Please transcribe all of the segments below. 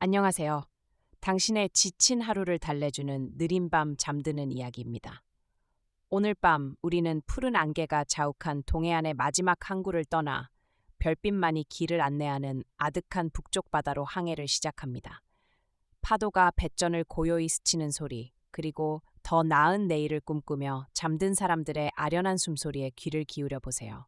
안녕하세요. 당신의 지친 하루를 달래주는 느린 밤 잠드는 이야기입니다. 오늘 밤 우리는 푸른 안개가 자욱한 동해안의 마지막 항구를 떠나 별빛만이 길을 안내하는 아득한 북쪽 바다로 항해를 시작합니다. 파도가 뱃전을 고요히 스치는 소리, 그리고 더 나은 내일을 꿈꾸며 잠든 사람들의 아련한 숨소리에 귀를 기울여 보세요.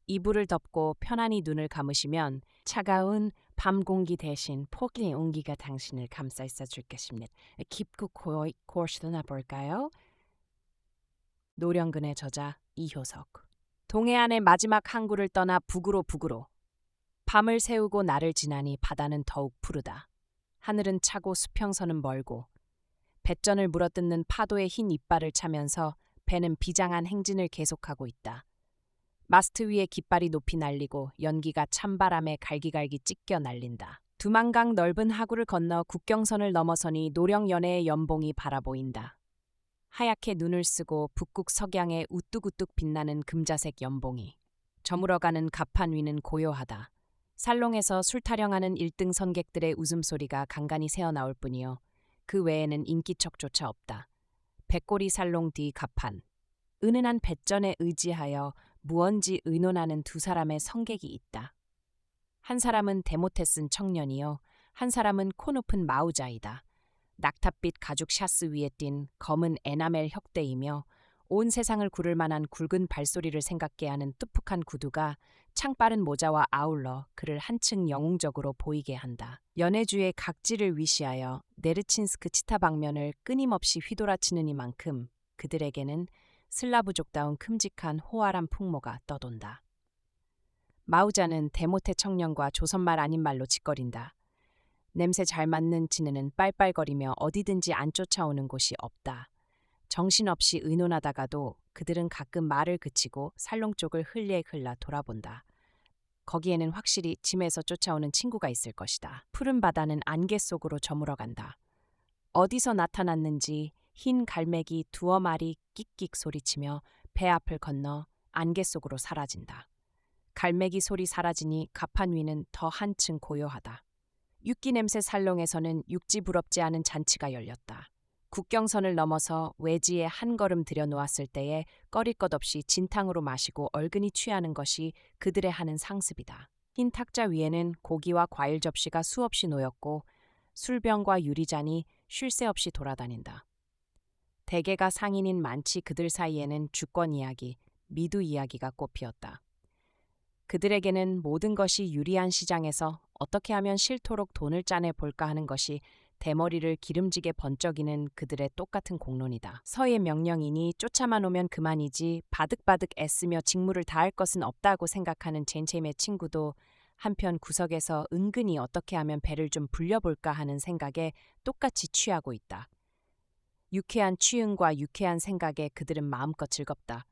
이불을 덮고 편안히 눈을 감으시면 차가운 밤 공기 대신 포기의 온기가 당신을 감싸 있어 줄 것입니다. 깊고 고요히 고시도나 볼까요? 노령근의 저자 이효석. 동해안의 마지막 항구를 떠나 북으로 밤을 새우고 날을 지나니 바다는 더욱 푸르다. 하늘은 차고 수평선은 멀고 뱃전을 물어뜯는 파도의 흰 이빨을 차면서 배는 비장한 행진을 계속하고 있다. 마스트 위에 깃발이 높이 날리고 연기가 찬바람에 갈기갈기 찢겨 날린다. 두만강 넓은 하구를 건너 국경선을 넘어서니 노령 연해의 연봉이 바라보인다. 하얗게 눈을 쓰고 북극 석양에 우뚝우뚝 빛나는 금자색 연봉이. 저물어가는 갑판 위는 고요하다. 살롱에서 술 타령하는 1등 선객들의 웃음소리가 간간히 새어나올 뿐이요. 그 외에는 인기척조차 없다. 백골이 살롱 뒤 갑판. 은은한 뱃전에 의지하여 무언지 의논하는 두 사람의 성객이 있다. 한 사람은 대모테 쓴 청년이요. 한 사람은 코 높은 마우자이다. 낙탑빛 가죽 샤스 위에 띈 검은 에나멜 혁대이며 온 세상을 구를 만한 굵은 발소리를 생각게 하는 뚜푹한 구두가 창빠른 모자와 아울러 그를 한층 영웅적으로 보이게 한다. 연해주의 각지를 위시하여 네르친스크 치타 방면을 끊임없이 휘돌아치는 이만큼 그들에게는 슬라브족다운 큼직한 호활한 풍모가 떠돈다. 마우자는 대모테 청년과 조선말 아닌 말로 짓거린다. 냄새 잘 맡는 지느는 빨빨거리며 어디든지 안 쫓아오는 곳이 없다. 정신없이 의논하다가도 그들은 가끔 말을 그치고 살롱 쪽을 흘리흘라 돌아본다. 거기에는 확실히 짐에서 쫓아오는 친구가 있을 것이다. 푸른 바다는 안개 속으로 저물어간다. 어디서 나타났는지 흰 갈매기 두어 마리 끽끽 소리치며 배 앞을 건너 안개 속으로 사라진다. 갈매기 소리 사라지니 갑판 위는 더 한층 고요하다. 육기 냄새 살롱에서는 육지 부럽지 않은 잔치가 열렸다. 국경선을 넘어서 외지에 한 걸음 들여놓았을 때에 꺼릴 것 없이 진탕으로 마시고 얼근히 취하는 것이 그들의 하는 상습이다. 흰 탁자 위에는 고기와 과일 접시가 수없이 놓였고 술병과 유리잔이 쉴 새 없이 돌아다닌다. 대개가 상인인 많지 그들 사이에는 주권 이야기, 미두 이야기가 꽃피었다. 그들에게는 모든 것이 유리한 시장에서 어떻게 하면 싫도록 돈을 짜내 볼까 하는 것이 대머리를 기름지게 번쩍이는 그들의 똑같은 공론이다. 서의 명령이니 쫓아만 오면 그만이지 바득바득 애쓰며 직무를 다할 것은 없다고 생각하는 젠체임의 친구도 한편 구석에서 은근히 어떻게 하면 배를 좀 불려볼까 하는 생각에 똑같이 취하고 있다. 유쾌한 취응과 유쾌한 생각에 그들은 마음껏 즐겁다.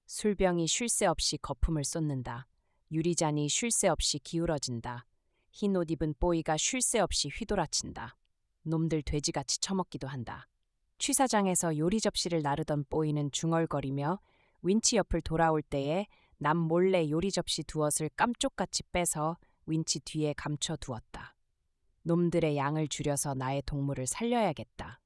술병이 쉴 새 없이 거품을 쏟는다. 유리잔이 쉴 새 없이 기울어진다. 흰 옷 입은 뽀이가 쉴 새 없이 휘돌아친다. 놈들 돼지같이 처먹기도 한다. 취사장에서 요리 접시를 나르던 뽀이는 중얼거리며 윈치 옆을 돌아올 때에 남 몰래 요리 접시 두엇을 깜쪽같이 빼서 윈치 뒤에 감춰 두었다. 놈들의 양을 줄여서 나의 동물을 살려야겠다.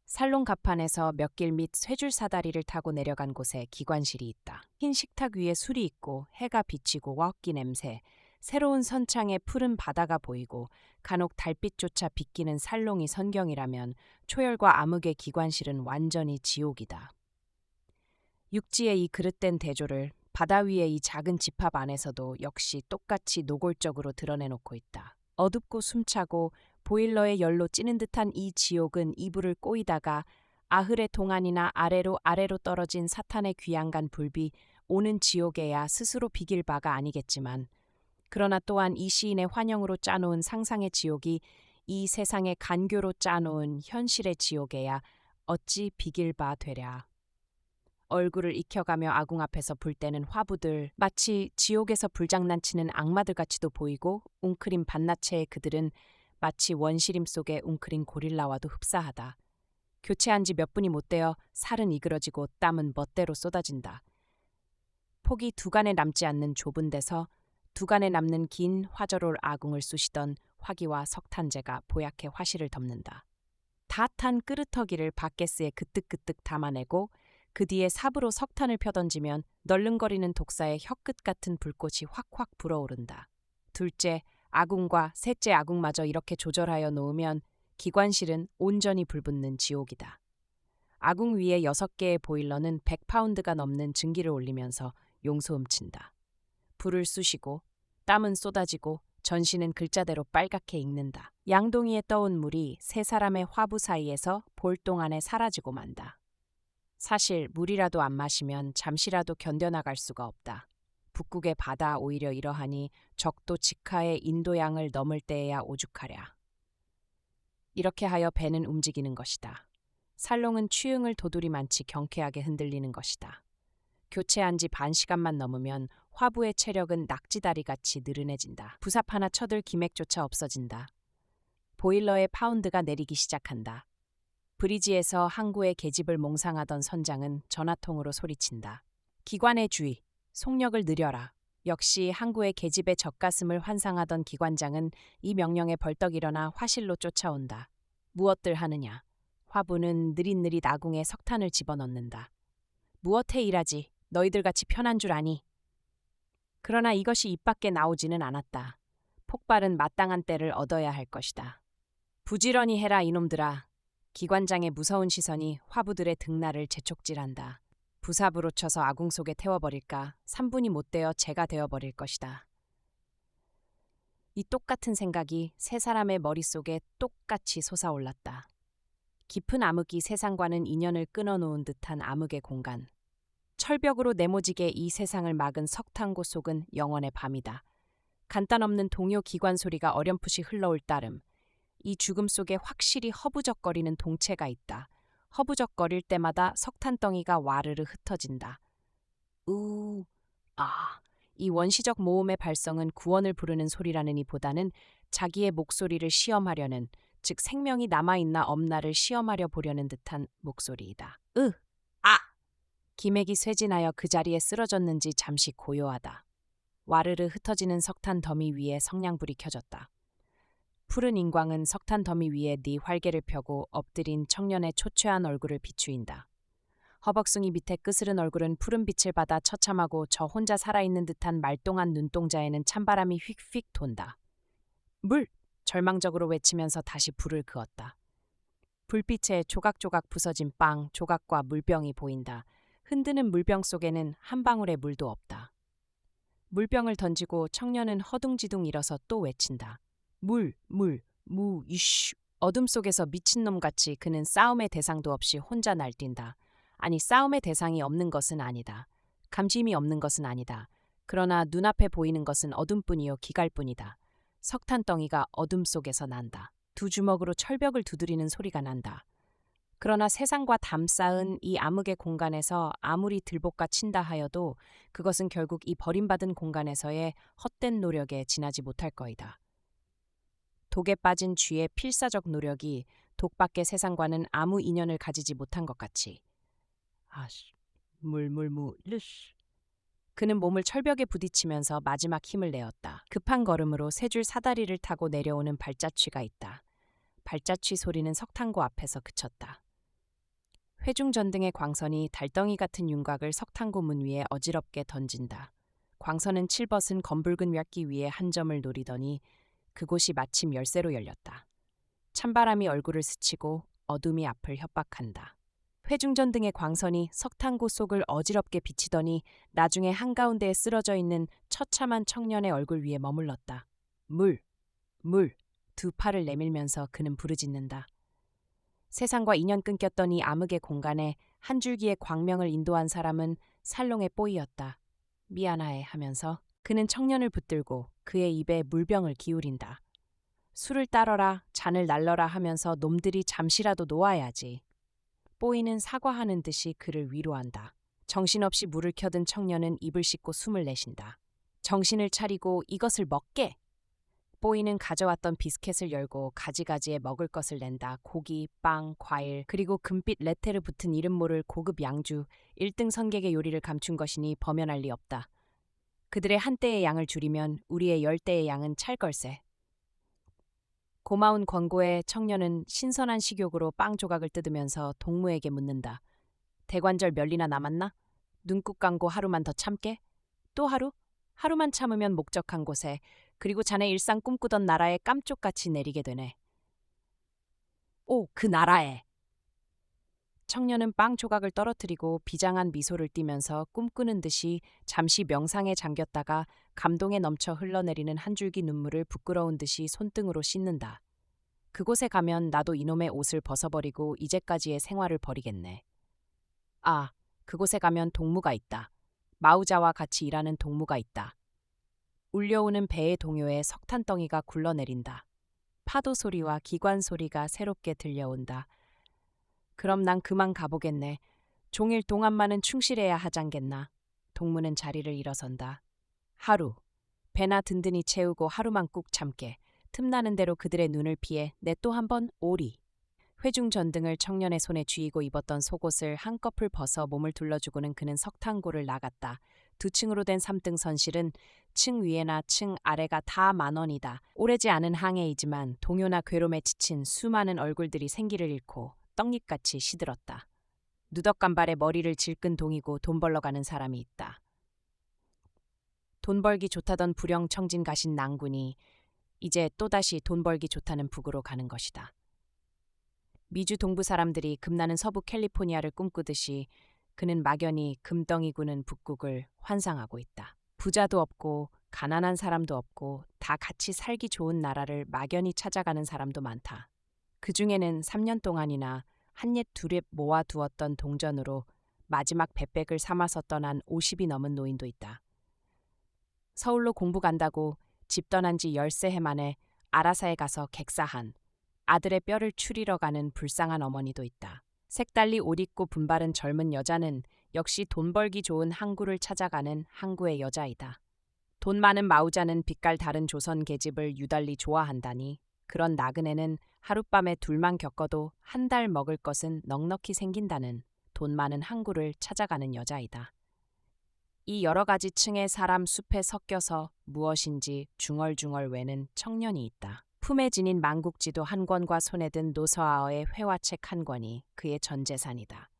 살롱 갑판에서 몇 길 및 쇠줄 사다리를 타고 내려간 곳에 기관실이 있다. 흰 식탁 위에 술이 있고 해가 비치고 왁기 냄새, 새로운 선창에 푸른 바다가 보이고 간혹 달빛조차 비끼는 살롱이 선경이라면 초열과 암흑의 기관실은 완전히 지옥이다. 육지의 이 그릇된 대조를 바다 위의 이 작은 집합 안에서도 역시 똑같이 노골적으로 드러내놓고 있다. 어둡고 숨차고 보일러의 열로 찌는 듯한 이 지옥은 이불을 꼬이다가 아흐레 동안이나 아래로 떨어진 사탄의 귀양간 불비 오는 지옥에야 스스로 비길 바가 아니겠지만, 그러나 또한 이 시인의 환영으로 짜놓은 상상의 지옥이 이 세상의 간교로 짜놓은 현실의 지옥에야 어찌 비길 바 되랴. 얼굴을 익혀가며 아궁 앞에서 불 때는 화부들 마치 지옥에서 불장난치는 악마들같이도 보이고, 웅크린 반나체의 그들은 마치 원시림 속에 웅크린 고릴라와도 흡사하다. 교체한 지 몇 분이 못 되어 살은 이그러지고 땀은 멋대로 쏟아진다. 폭이 두간에 남지 않는 좁은 데서 두간에 남는 긴 화절올 아궁을 쑤시던 화기와 석탄재가 보약해 화실을 덮는다. 다 탄 끄르터기를 바게스에 그뜩그뜩 담아내고 그 뒤에 삽으로 석탄을 펴던지면 널름거리는 독사의 혀끝 같은 불꽃이 확확 불어오른다. 둘째 아궁과 셋째 아궁마저 이렇게 조절하여 놓으면 기관실은 온전히 불붙는 지옥이다. 아궁 위에 6개의 보일러는 100파운드가 넘는 증기를 올리면서 용소음친다. 불을 쑤시고 땀은 쏟아지고 전신은 글자대로 빨갛게 익는다. 양동이에 떠온 물이 세 사람의 화부 사이에서 볼동 안에 사라지고 만다. 사실 물이라도 안 마시면 잠시라도 견뎌나갈 수가 없다. 북극의 바다 오히려 이러하니 적도 직하의 인도양을 넘을 때에야 오죽하랴. 이렇게 하여 배는 움직이는 것이다. 살롱은 취응을 도두리만치 경쾌하게 흔들리는 것이다. 교체한 지 반 시간만 넘으면 화부의 체력은 낙지다리같이 느른해진다. 부삽 하나 쳐들 기맥조차 없어진다. 보일러의 파운드가 내리기 시작한다. 브리지에서 항구의 계집을 몽상하던 선장은 전화통으로 소리친다. 기관의 주의, 속력을 느려라. 역시 항구의 계집의 젖가슴을 환상하던 기관장은 이 명령에 벌떡 일어나 화실로 쫓아온다. 무엇들 하느냐. 화부는 느릿느릿 아궁에 석탄을 집어넣는다. 무엇해 일하지. 너희들같이 편한 줄 아니. 그러나 이것이 입 밖에 나오지는 않았다. 폭발은 마땅한 때를 얻어야 할 것이다. 부지런히 해라 이놈들아. 기관장의 무서운 시선이 화부들의 등날을 재촉질한다. 부삽으로 쳐서 아궁 속에 태워버릴까 3분이 못 되어 재가 되어버릴 것이다. 이 똑같은 생각이 세 사람의 머릿속에 똑같이 솟아올랐다. 깊은 암흑이 세상과는 인연을 끊어놓은 듯한 암흑의 공간. 철벽으로 네모지게 이 세상을 막은 석탄고 속은 영원의 밤이다. 간단 없는 동요 기관 소리가 어렴풋이 흘러올 따름 이 죽음 속에 확실히 허부적거리는 동체가 있다. 허부적거릴 때마다 석탄덩이가 와르르 흩어진다. 우, 아, 이 원시적 모음의 발성은 구원을 부르는 소리라느니 보다는 자기의 목소리를 시험하려는, 즉 생명이 남아있나 없나를 시험하려 보려는 듯한 목소리이다. 아! 기맥이 쇠진하여 그 자리에 쓰러졌는지 잠시 고요하다. 와르르 흩어지는 석탄 더미 위에 성냥불이 켜졌다. 푸른 인광은 석탄 더미 위에 네 활개를 펴고 엎드린 청년의 초췌한 얼굴을 비추인다. 허벅숭이 밑에 끄스른 얼굴은 푸른 빛을 받아 처참하고 저 혼자 살아있는 듯한 말똥한 눈동자에는 찬바람이 휙휙 돈다. 물! 절망적으로 외치면서 다시 불을 그었다. 불빛에 조각조각 부서진 빵, 조각과 물병이 보인다. 흔드는 물병 속에는 한 방울의 물도 없다. 물병을 던지고 청년은 허둥지둥 일어서 또 외친다. 물, 이슈. 어둠 속에서 미친놈같이 그는 싸움의 대상도 없이 혼자 날뛴다. 아니, 싸움의 대상이 없는 것은 아니다. 감심이 없는 것은 아니다. 그러나 눈앞에 보이는 것은 어둠뿐이요 기갈뿐이다. 석탄덩이가 어둠 속에서 난다. 두 주먹으로 철벽을 두드리는 소리가 난다. 그러나 세상과 담쌓은 이 암흑의 공간에서 아무리 들볶아 친다 하여도 그것은 결국 이 버림받은 공간에서의 헛된 노력에 지나지 못할 거이다. 독에 빠진 쥐의 필사적 노력이 독밖의 세상과는 아무 인연을 가지지 못한 것 같이. 그는 몸을 철벽에 부딪히면서 마지막 힘을 내었다. 급한 걸음으로 세 줄 사다리를 타고 내려오는 발자취가 있다. 발자취 소리는 석탄고 앞에서 그쳤다. 회중전등의 광선이 달덩이 같은 윤곽을 석탄고 문 위에 어지럽게 던진다. 광선은 칠벗은 검붉은 왑기 위에 한 점을 노리더니 그곳이 마침 열쇠로 열렸다. 찬바람이 얼굴을 스치고 어둠이 앞을 협박한다. 회중전등의 광선이 석탄고 속을 어지럽게 비치더니 나중에 한가운데에 쓰러져 있는 처참한 청년의 얼굴 위에 머물렀다. 물! 두 팔을 내밀면서 그는 부르짖는다. 세상과 인연 끊겼던 이 암흑의 공간에 한 줄기의 광명을 인도한 사람은 살롱의 뽀이였다. 미안하해 하면서 그는 청년을 붙들고 그의 입에 물병을 기울인다. 술을 따러라, 잔을 날러라 하면서 놈들이 잠시라도 놓아야지. 뽀이는 사과하는 듯이 그를 위로한다. 정신없이 물을 켜든 청년은 입을 씻고 숨을 내쉰다. 정신을 차리고 이것을 먹게! 뽀이는 가져왔던 비스켓을 열고 가지가지에 먹을 것을 낸다. 고기, 빵, 과일, 그리고 금빛 레테르 붙은 이름 모를 고급 양주, 1등 선객의 요리를 감춘 것이니 범연할 리 없다. 그들의 한 떼의 양을 줄이면 우리의 10떼의 양은 찰 걸세. 고마운 권고에 청년은 신선한 식욕으로 빵 조각을 뜯으면서 동무에게 묻는다. 대관절 멸리나 남았나? 눈국 감고 하루만 더 참게? 또 하루? 하루만 참으면 목적한 곳에, 그리고 자네 일상 꿈꾸던 나라에 깜쪽같이 내리게 되네. 오, 그 나라에! 청년은 빵 조각을 떨어뜨리고 비장한 미소를 띠면서 꿈꾸는 듯이 잠시 명상에 잠겼다가 감동에 넘쳐 흘러내리는 한 줄기 눈물을 부끄러운 듯이 손등으로 씻는다. 그곳에 가면 나도 이놈의 옷을 벗어버리고 이제까지의 생활을 버리겠네. 아, 그곳에 가면 동무가 있다. 마우자와 같이 일하는 동무가 있다. 울려오는 배의 동요에 석탄덩이가 굴러내린다. 파도 소리와 기관 소리가 새롭게 들려온다. 그럼 난 그만 가보겠네. 종일 동안만은 충실해야 하장겠나. 동무는 자리를 일어선다. 하루. 배나 든든히 채우고 하루만 꾹 참게. 틈나는 대로 그들의 눈을 피해 내 또 한 번 오리. 회중 전등을 청년의 손에 쥐이고 입었던 속옷을 한꺼풀 벗어 몸을 둘러주고는 그는 석탄고를 나갔다. 2층으로 된 3등 선실은 층 위에나 층 아래가 다 10,000원이다. 오래지 않은 항해이지만 동요나 괴로움에 지친 수많은 얼굴들이 생기를 잃고 떡잎같이 시들었다. 누덕간발에 머리를 질끈 동이고 돈 벌러 가는 사람이 있다. 돈 벌기 좋다던 불영 청진 가신 낭군이 이제 또다시 돈 벌기 좋다는 북으로 가는 것이다. 미주 동부 사람들이 금나는 서부 캘리포니아를 꿈꾸듯이 그는 막연히 금덩이 구는 북극을 환상하고 있다. 부자도 없고 가난한 사람도 없고 다 같이 살기 좋은 나라를 막연히 찾아가는 사람도 많다. 그 중에는 3년 동안이나 한옛 두랩 모아두었던 동전으로 마지막 배백을 삼아서 떠난 50이 넘은 노인도 있다. 서울로 공부 간다고 집 떠난 지 13해 만에 아라사에 가서 객사한 아들의 뼈를 추리러 가는 불쌍한 어머니도 있다. 색달리 옷 입고 분바른 젊은 여자는 역시 돈 벌기 좋은 항구를 찾아가는 항구의 여자이다. 돈 많은 마우자는 빛깔 다른 조선 계집을 유달리 좋아한다니 그런 나그네는 하룻밤에 둘만 겪어도 한 달 먹을 것은 넉넉히 생긴다는 돈 많은 항구를 찾아가는 여자이다. 이 여러 가지 층의 사람 숲에 섞여서 무엇인지 중얼중얼 외는 청년이 있다. 품에 지닌 만국지도 한 권과 손에 든 노서아어의 회화책 한 권이 그의 전 재산이다.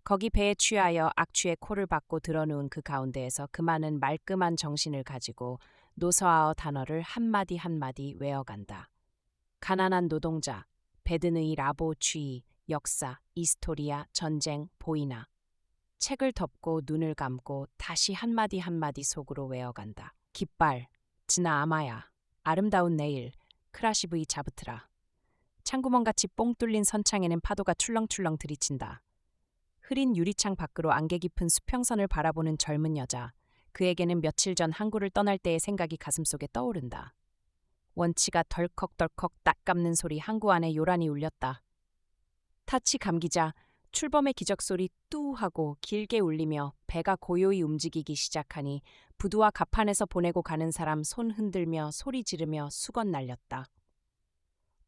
거기 배에 취하여 악취의 코를 박고 드러누운 그 가운데에서 그 많은 말끔한 정신을 가지고 노서아어 단어를 한마디 한마디 외워간다. 가난한 노동자, 베드느이 라보 취이, 역사, 이스토리아, 전쟁, 보이나. 책을 덮고 눈을 감고 다시 한마디 한마디 속으로 외워간다. 깃발, 지나 아마야, 아름다운 내일, 크라시브이 자브트라. 창구멍같이 뽕 뚫린 선창에는 파도가 출렁출렁 들이친다. 흐린 유리창 밖으로 안개 깊은 수평선을 바라보는 젊은 여자. 그에게는 며칠 전 항구를 떠날 때의 생각이 가슴속에 떠오른다. 원치가 덜컥덜컥 딱 감는 소리 항구 안에 요란히 울렸다. 타치 감기자 출범의 기적소리 뚜 하고 길게 울리며 배가 고요히 움직이기 시작하니 부두와 갑판에서 보내고 가는 사람 손 흔들며 소리 지르며 수건 날렸다.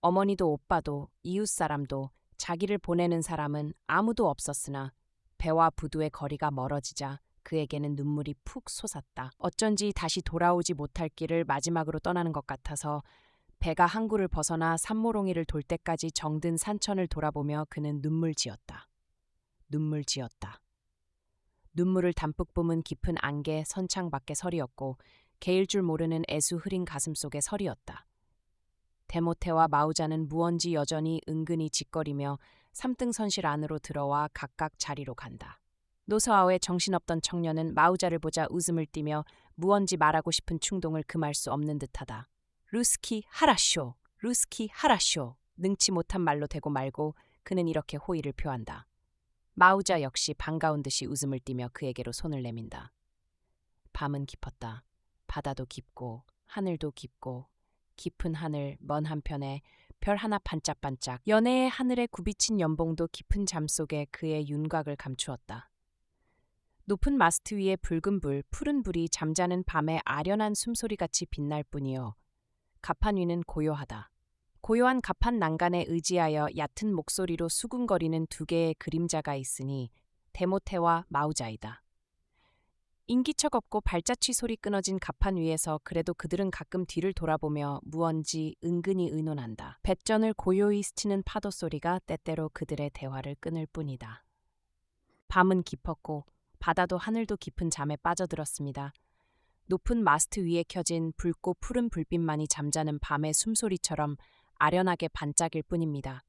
어머니도 오빠도 이웃 사람도 자기를 보내는 사람은 아무도 없었으나 배와 부두의 거리가 멀어지자 그에게는 눈물이 푹 솟았다. 어쩐지 다시 돌아오지 못할 길을 마지막으로 떠나는 것 같아서 배가 항구를 벗어나 산모롱이를 돌 때까지 정든 산천을 돌아보며 그는 눈물 지었다. 눈물 지었다. 눈물을 담뿍 뿜은 깊은 안개 선창 밖에 설이었고 개일 줄 모르는 애수 흐린 가슴 속에 설이었다. 데모테와 마우자는 무언지 여전히 은근히 짓거리며 3등 선실 안으로 들어와 각각 자리로 간다. 노서아오의 정신없던 청년은 마우자를 보자 웃음을 띠며 무언지 말하고 싶은 충동을 금할 수 없는 듯하다. 루스키 하라쇼, 루스키 하라쇼. 능치 못한 말로 대고 말고 그는 이렇게 호의를 표한다. 마우자 역시 반가운 듯이 웃음을 띠며 그에게로 손을 내민다. 밤은 깊었다. 바다도 깊고 하늘도 깊고 깊은 하늘 먼 한편에 별 하나 반짝반짝 연해의 하늘에 굽이친 연봉도 깊은 잠 속에 그의 윤곽을 감추었다. 높은 마스트 위에 붉은 불, 푸른 불이 잠자는 밤에 아련한 숨소리같이 빛날 뿐이요. 갑판 위는 고요하다. 고요한 갑판 난간에 의지하여 얕은 목소리로 수군거리는 두 개의 그림자가 있으니 데모테와 마우자이다. 인기척 없고 발자취 소리 끊어진 갑판 위에서 그래도 그들은 가끔 뒤를 돌아보며 무언지 은근히 의논한다. 뱃전을 고요히 스치는 파도 소리가 때때로 그들의 대화를 끊을 뿐이다. 밤은 깊었고 바다도 하늘도 깊은 잠에 빠져들었습니다. 높은 마스트 위에 켜진 붉고 푸른 불빛만이 잠자는 밤의 숨소리처럼 아련하게 반짝일 뿐입니다.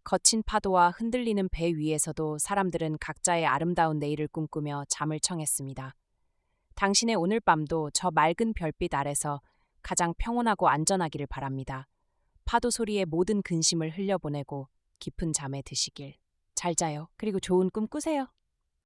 거친 파도와 흔들리는 배 위에서도 사람들은 각자의 아름다운 내일을 꿈꾸며 잠을 청했습니다. 당신의 오늘 밤도 저 맑은 별빛 아래서 가장 평온하고 안전하기를 바랍니다. 파도 소리에 모든 근심을 흘려보내고 깊은 잠에 드시길. 잘 자요. 그리고 좋은 꿈 꾸세요.